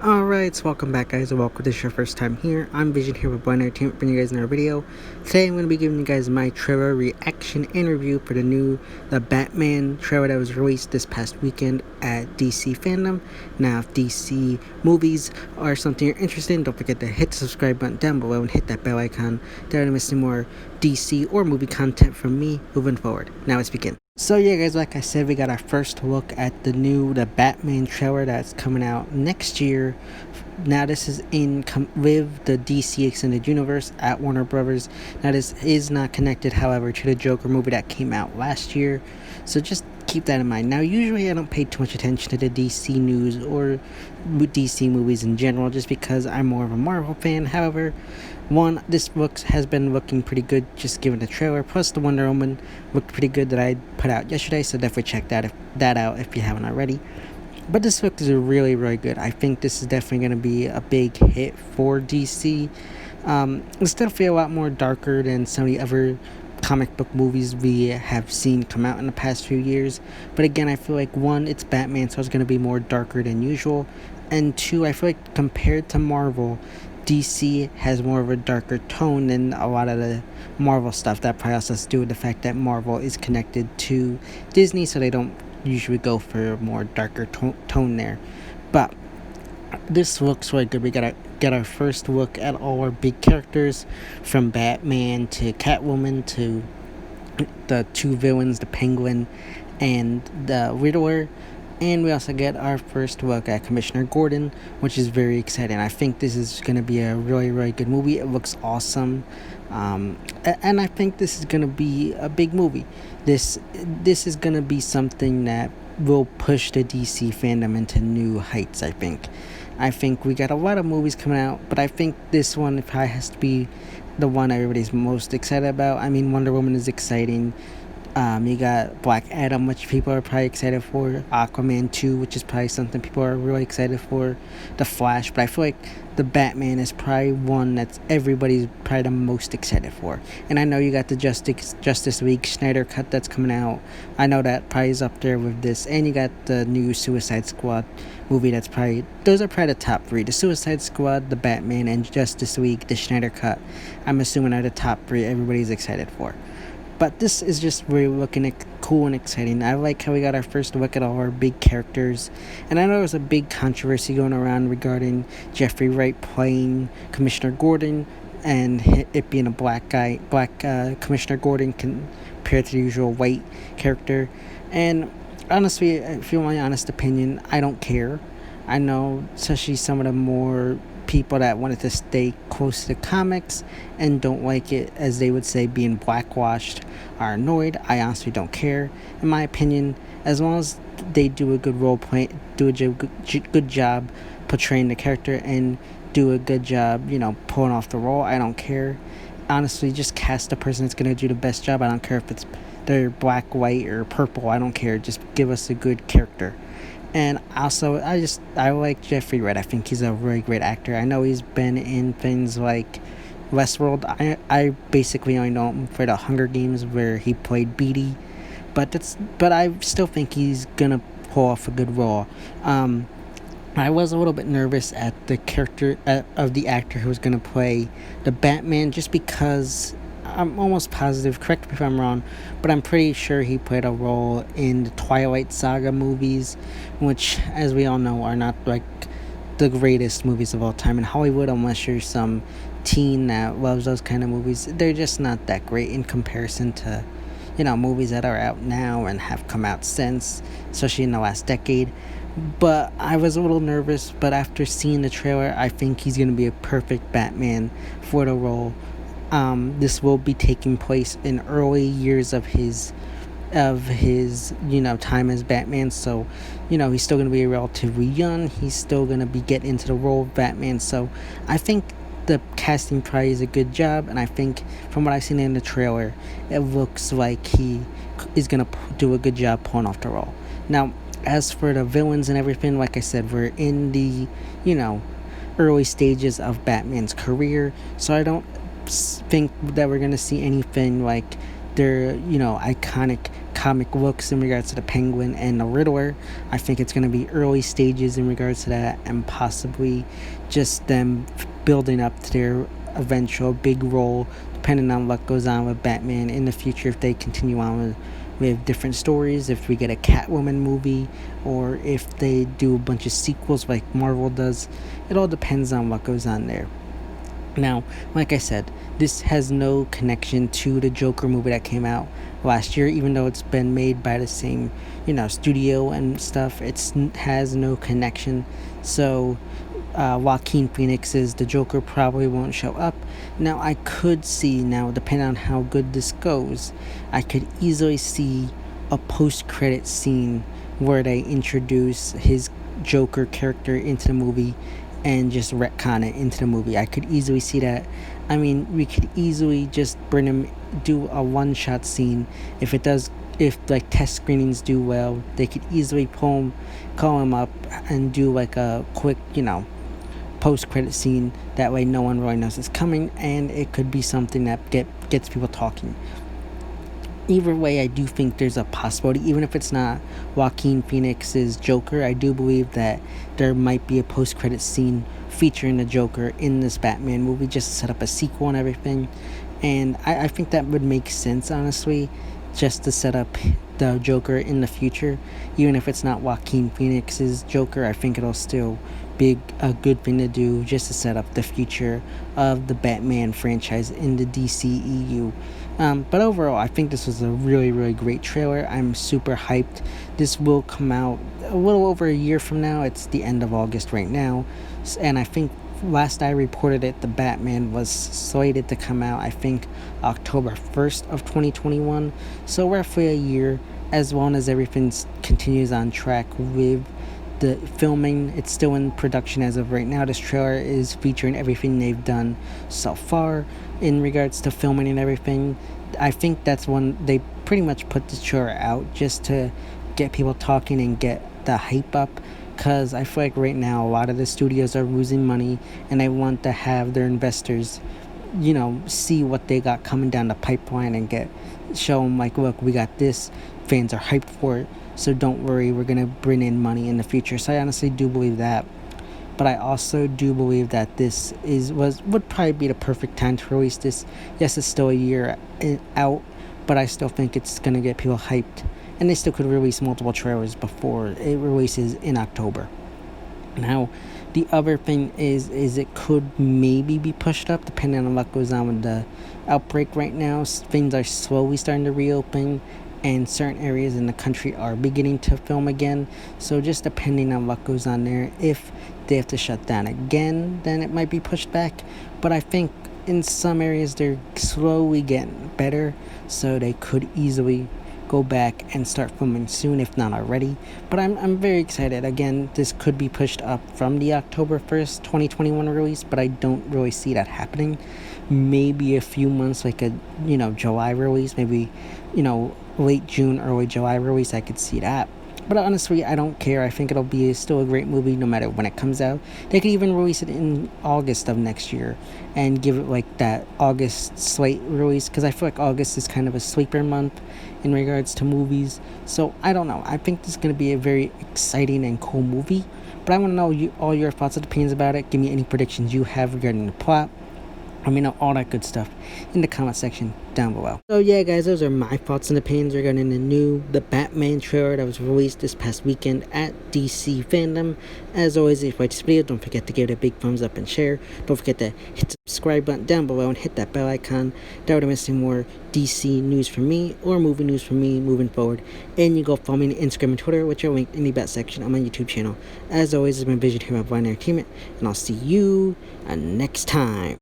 Alright, so welcome back guys, and welcome if this is your first time here. I'm Vision here with Blind Entertainment, bringing you guys another video. Today I'm going to be giving you guys my trailer reaction interview for the Batman trailer that was released this past weekend at DC Fandom. Now, if DC movies are something you're interested in, don't forget to hit the subscribe button down below and hit that bell icon. Don't want to miss any more DC or movie content from me moving forward. Now let's begin. So yeah guys, like I said, we got our first look at the Batman trailer that's coming out next year. Now this is with the DC Extended Universe at Warner Brothers. Now this is not connected, however, to the Joker movie that came out last year. So just keep that in mind. Now usually I don't pay too much attention to the DC news or DC movies in general, just because I'm more of a Marvel fan. However, this has been looking pretty good just given the trailer, plus the Wonder Woman looked pretty good that I put out yesterday, so definitely check that out if you haven't already. But this looks really, really good. I think this is definitely going to be a big hit for DC. It's definitely a lot more darker than some of the other comic book movies we have seen come out in the past few years. But again, I feel like one, it's Batman, so it's going to be more darker than usual. And two, I feel like compared to Marvel, DC has more of a darker tone than a lot of the Marvel stuff. That probably also has to do with the fact that Marvel is connected to Disney, so they don't usually go for a more darker tone there. But this looks really good. We gotta get our first look at all our big characters, from Batman to Catwoman to the two villains, the Penguin and the Riddler. And we also get our first look at Commissioner Gordon, which is very exciting. I think this is going to be a really, really good movie. It looks awesome. And I think this is going to be a big movie. This is going to be something that will push the DC fandom into new heights, I think. I think we got a lot of movies coming out, but I think this one probably has to be the one everybody's most excited about. I mean, Wonder Woman is exciting. You got Black Adam, which people are probably excited for. Aquaman 2, which is probably something people are really excited for. The Flash, but I feel like the Batman is probably one that's everybody's probably the most excited for. And I know you got the Justice League Snyder Cut that's coming out. I know that probably is up there with this. And you got the new Suicide Squad movie those are probably the top three. The Suicide Squad, the Batman, and Justice League, the Snyder Cut, I'm assuming are the top three everybody's excited for. But this is just really looking cool and exciting. I like how we got our first look at all our big characters. And I know there was a big controversy going around regarding Jeffrey Wright playing Commissioner Gordon, and it being a black Commissioner Gordon compared to the usual white character. And honestly, if you want my honest opinion, I don't care. I know, especially some of the more people that wanted to stay close to the comics and don't like it, as they would say, being blackwashed, are annoyed. I honestly don't care. In my opinion, as long as they do a good role play, do a good job portraying the character, and do a good job, pulling off the role, I don't care. Honestly, just cast the person that's going to do the best job. I don't care if they're black, white, or purple. I don't care. Just give us a good character. And also, I like Jeffrey Wright. I think he's a really great actor. I know he's been in things like Westworld. I basically only know him for the Hunger Games, where he played Beetee. But I still think he's gonna pull off a good role. I was a little bit nervous at the character of the actor who was gonna play the Batman, just because I'm almost positive, correct me if I'm wrong, but I'm pretty sure he played a role in the Twilight Saga movies, which, as we all know, are not like the greatest movies of all time in Hollywood, unless you're some teen that loves those kind of movies. They're just not that great in comparison to, movies that are out now and have come out since, especially in the last decade. But I was a little nervous, but after seeing the trailer, I think he's going to be a perfect Batman for the role. This will be taking place in early years of his time as Batman, so he's still going to be relatively young. He's still going to be getting into the role of Batman, so I think the casting probably is a good job, and I think from what I've seen in the trailer, it looks like he is going to do a good job pulling off the role. Now, as for the villains and everything, like I said, we're in the early stages of Batman's career, so I don't think that we're gonna see anything like their iconic comic books in regards to the Penguin and the Riddler. I think it's going to be early stages in regards to that, and possibly just them building up to their eventual big role, depending on what goes on with Batman in the future, if they continue on with different stories, if we get a Catwoman movie, or if they do a bunch of sequels like Marvel does. It all depends on what goes on there. Now, like I said, this has no connection to the Joker movie that came out last year, even though it's been made by the same, studio and stuff. It has no connection. So, Joaquin Phoenix's The Joker probably won't show up. Now, I could see, depending on how good this goes, I could easily see a post-credit scene where they introduce his Joker character into the movie and just retcon it into the movie. I could easily see that. I mean, we could easily just bring him, do a one-shot scene. If like test screenings do well, they could easily call him up and do like a quick, post-credit scene. That way no one really knows it's coming, and it could be something that gets people talking. Either way, I do think there's a possibility, even if it's not Joaquin Phoenix's Joker, I do believe that there might be a post-credit scene featuring the Joker in this Batman movie, just to set up a sequel and everything. And I think that would make sense, honestly, just to set up the Joker in the future. Even if it's not Joaquin Phoenix's Joker, I think it'll still be a good thing to do, just to set up the future of the Batman franchise in the DCEU. But overall, I think this was a really, really great trailer. I'm super hyped. This will come out a little over a year from now. It's the end of August right now. And I think last I reported it, the Batman was slated to come out, I think, October 1st of 2021. So roughly a year, as long as everything continues on track with the filming. It's still in production as of right now. This trailer is featuring everything they've done so far in regards to filming and everything. I think that's when they pretty much put the trailer out just to get people talking and get the hype up, because I feel like right now a lot of the studios are losing money and they want to have their investors, see what they got coming down the pipeline and show them like, look, we got this, fans are hyped for it, so don't worry, we're gonna bring in money in the future. So I honestly do believe that. But I also do believe that this would probably be the perfect time to release this. Yes, it's still a year out, but I still think it's gonna get people hyped, and they still could release multiple trailers before it releases in October. Now, the other thing is it could maybe be pushed up depending on what goes on with the outbreak right now. Things are slowly starting to reopen, and certain areas in the country are beginning to film again. So just depending on what goes on there, if they have to shut down again, then it might be pushed back. But I think in some areas they're slowly getting better, so they could easily go back and start filming soon, if not already. But I'm very excited. Again, this could be pushed up from the October 1st, 2021 release, but I don't really see that happening. Maybe a few months, like a July release, maybe late June, early July release, I could see that. But honestly, I don't care. I think it'll be still a great movie no matter when it comes out. They could even release it in August of next year and give it like that August slate release, because I feel like August is kind of a sleeper month in regards to movies. So I don't know. I think this is going to be a very exciting and cool movie. But I want to know all your thoughts and opinions about it. Give me any predictions you have regarding the plot. Let me know all that good stuff in the comment section down below. So yeah, guys, those are my thoughts and opinions regarding the Batman trailer that was released this past weekend at DC Fandom. As always, if you like this video, don't forget to give it a big thumbs up and share. Don't forget to hit the subscribe button down below and hit that bell icon. That would miss any more DC news from me or movie news from me moving forward. And you go follow me on Instagram and Twitter, which are linked in the back section on my YouTube channel. As always, it's been Vision here at Blind Entertainment, and I'll see you next time.